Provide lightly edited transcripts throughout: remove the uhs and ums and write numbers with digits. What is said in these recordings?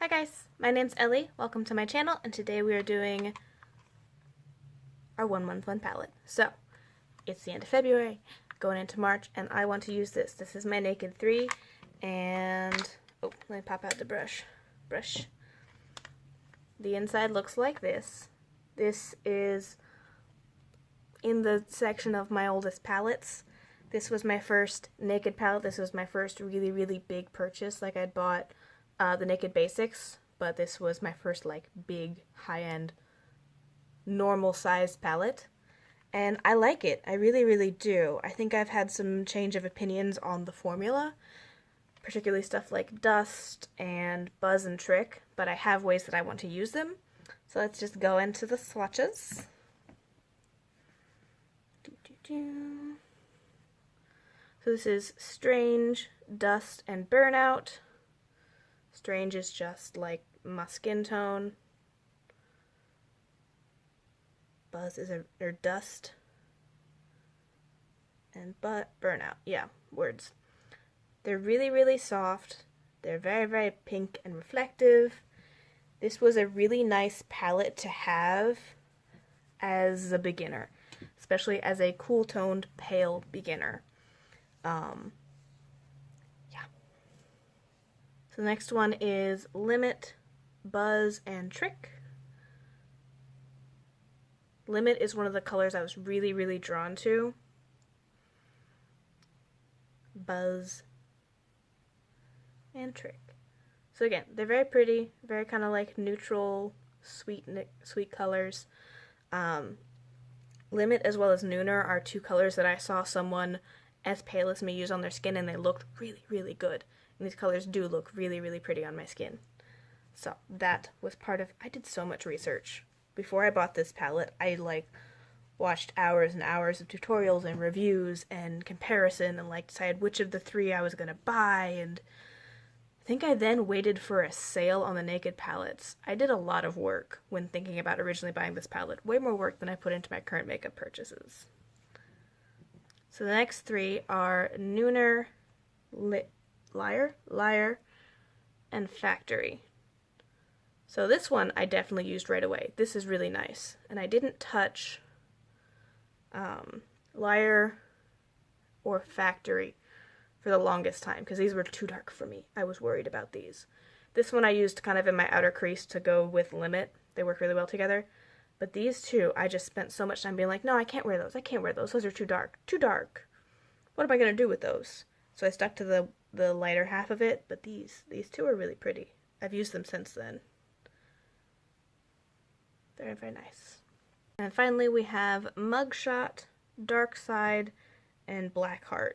Hi guys, my name's Ellie, welcome to my channel, and today we are doing our 1 month 1 palette. So, it's the end of February, going into March, and I want to use this. This is my Naked 3, and, oh, let me pop out the brush. The inside looks like this. This is in the section of my oldest palettes. This was my first Naked palette. This was my first really big purchase. Like, I'd bought the Naked Basics, but this was my first like big high-end normal sized palette, and I like it. I really do. I think I've had some change of opinions on the formula, particularly stuff like Dust and Buzz and Trick, but I have ways that I want to use them. So let's just go into the swatches. So this is Strange, Dust, and Burnout. Strange is just like my skin tone. Buzz is or Dust. And Burnout. Yeah, words. They're really soft. They're very pink and reflective. This was a really nice palette to have as a beginner, especially as a cool-toned, pale beginner. So the next one is Limit, Buzz, and Trick. Limit is one of the colors I was really drawn to. Buzz and Trick. So again, they're very pretty, very kind of like neutral, sweet colors. Limit as well as Nooner are two colors that I saw someone as pale as me use on their skin, and they looked really good. And these colors do look really pretty on my skin. So that was part of, I did so much research. Before I bought this palette, I watched hours and hours of tutorials and reviews and comparison and decided which of the three I was going to buy, and I think I then waited for a sale on the Naked palettes. I did a lot of work when thinking about originally buying this palette. Way more work than I put into my current makeup purchases. So the next three are Nooner, Liar, and Factory. So this one I definitely used right away. This is really nice. And I didn't touch Liar or Factory for the longest time because these were too dark for me. I was worried about these. This one I used kind of in my outer crease to go with Limit. They work really well together. But these two, I just spent so much time being like, no, I can't wear those. I can't wear those. Those are too dark. Too dark. What am I going to do with those? So I stuck to the lighter half of it, but these two are really pretty. I've used them since then. Very nice. And finally we have Mugshot, Dark Side, and Blackheart.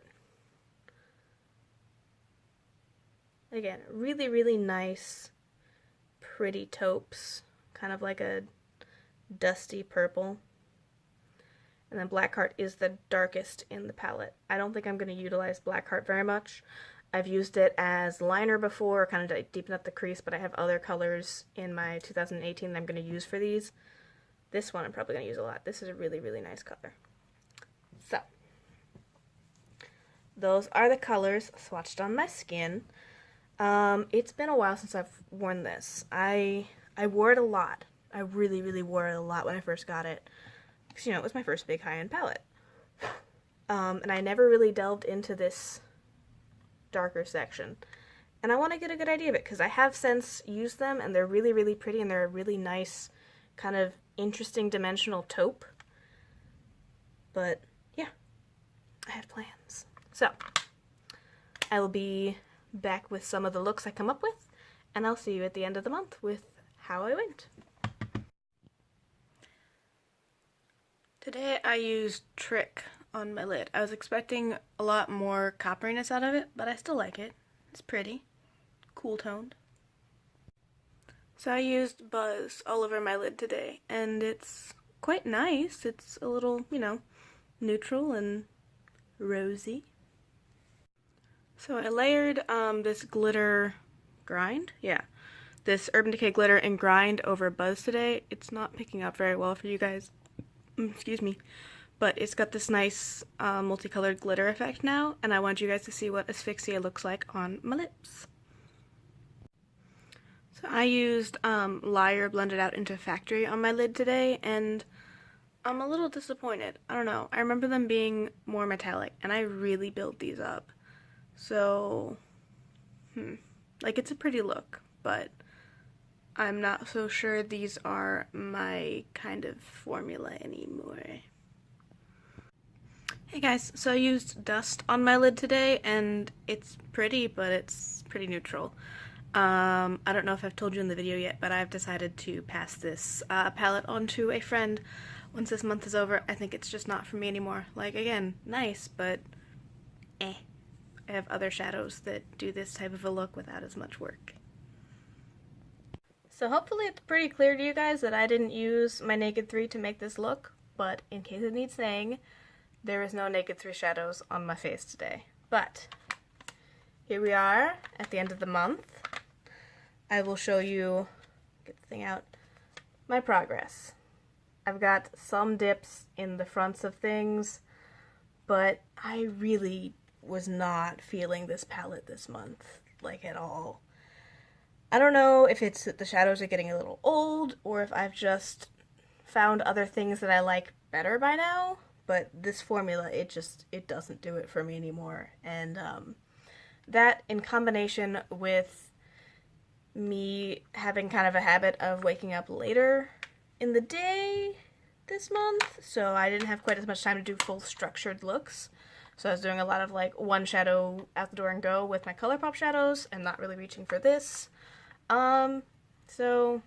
Again, really nice, pretty taupes. Kind of like a dusty purple. And then Blackheart is the darkest in the palette. I don't think I'm going to utilize Blackheart very much. I've used it as liner before, kind of to deepen up the crease, but I have other colors in my 2018 that I'm going to use for these. This one I'm probably going to use a lot. This is a really nice color. So, those are the colors swatched on my skin. It's been a while since I've worn this. I wore it a lot. I really wore it a lot when I first got it. Because, it was my first big high-end palette. And I never really delved into this darker section. And I want to get a good idea of it, because I have since used them, and they're really pretty, and they're a really nice, kind of interesting dimensional taupe. But, yeah. I have plans. So, I will be back with some of the looks I come up with, and I'll see you at the end of the month with how I went. Today I used Trick on my lid. I was expecting a lot more copperiness out of it, but I still like it. It's pretty. Cool toned. So I used Buzz all over my lid today, and it's quite nice. It's a little, neutral and rosy. So I layered this glitter grind. Yeah. This Urban Decay glitter and grind over Buzz today. It's not picking up very well for you guys. Excuse me, but it's got this nice multicolored glitter effect now, and I want you guys to see what asphyxia looks like on my lips. So So I used Liar blended out into Factory on my lid today, and I'm a little disappointed. I don't know. I remember them being more metallic, and I really built these up. So, like, it's a pretty look, but I'm not so sure these are my kind of formula anymore. Hey guys, so I used dust on my lid today, and it's pretty, but it's pretty neutral. I don't know if I've told you in the video yet, but I've decided to pass this palette on to a friend once this month is over. I think it's just not for me anymore. Like, again, nice, but eh. I have other shadows that do this type of a look without as much work. So hopefully it's pretty clear to you guys that I didn't use my Naked 3 to make this look, but in case it needs saying, there is no Naked 3 shadows on my face today. But here we are at the end of the month. I will show you, get the thing out, my progress. I've got some dips in the fronts of things, but I really was not feeling this palette this month, like, at all. I don't know if it's that the shadows are getting a little old, or if I've just found other things that I like better by now, but this formula, it doesn't do it for me anymore. And that, in combination with me having kind of a habit of waking up later in the day this month, so I didn't have quite as much time to do full structured looks. So I was doing a lot of, like, one shadow out the door and go with my ColourPop shadows and not really reaching for this. So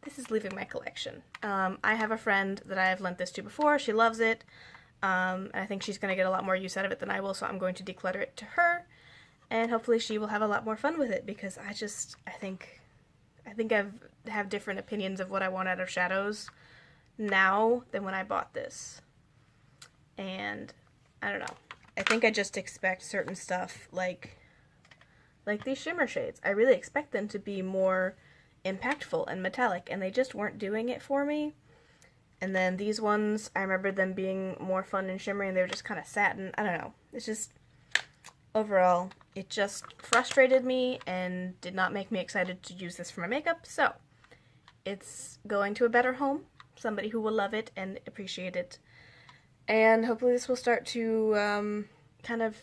this is leaving my collection. I have a friend that I have lent this to before. She loves it. And I think she's going to get a lot more use out of it than I will, so I'm going to declutter it to her. And hopefully she will have a lot more fun with it, because I think I have different opinions of what I want out of shadows now than when I bought this. And I don't know. I think I just expect certain stuff like these shimmer shades. I really expect them to be more impactful and metallic, and they just weren't doing it for me. And then these ones, I remember them being more fun and shimmery, and they were just kind of satin. I don't know. It's just, overall, it just frustrated me and did not make me excited to use this for my makeup. So, it's going to a better home, somebody who will love it and appreciate it. And hopefully this will start to kind of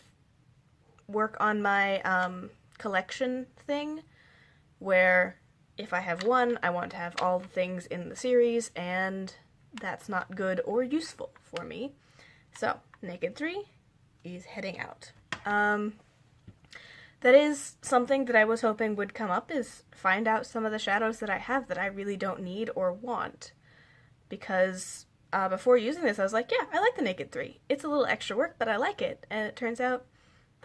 work on my collection thing, where if I have one, I want to have all the things in the series, and that's not good or useful for me. So, Naked 3 is heading out. That is something that I was hoping would come up, is find out some of the shadows that I have that I really don't need or want. Because before using this, I was like, yeah, I like the Naked 3. It's a little extra work, but I like it. And it turns out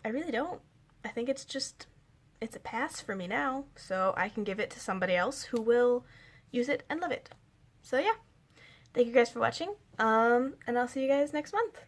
I really don't. I think it's a pass for me now, so I can give it to somebody else who will use it and love it. So yeah, thank you guys for watching, and I'll see you guys next month.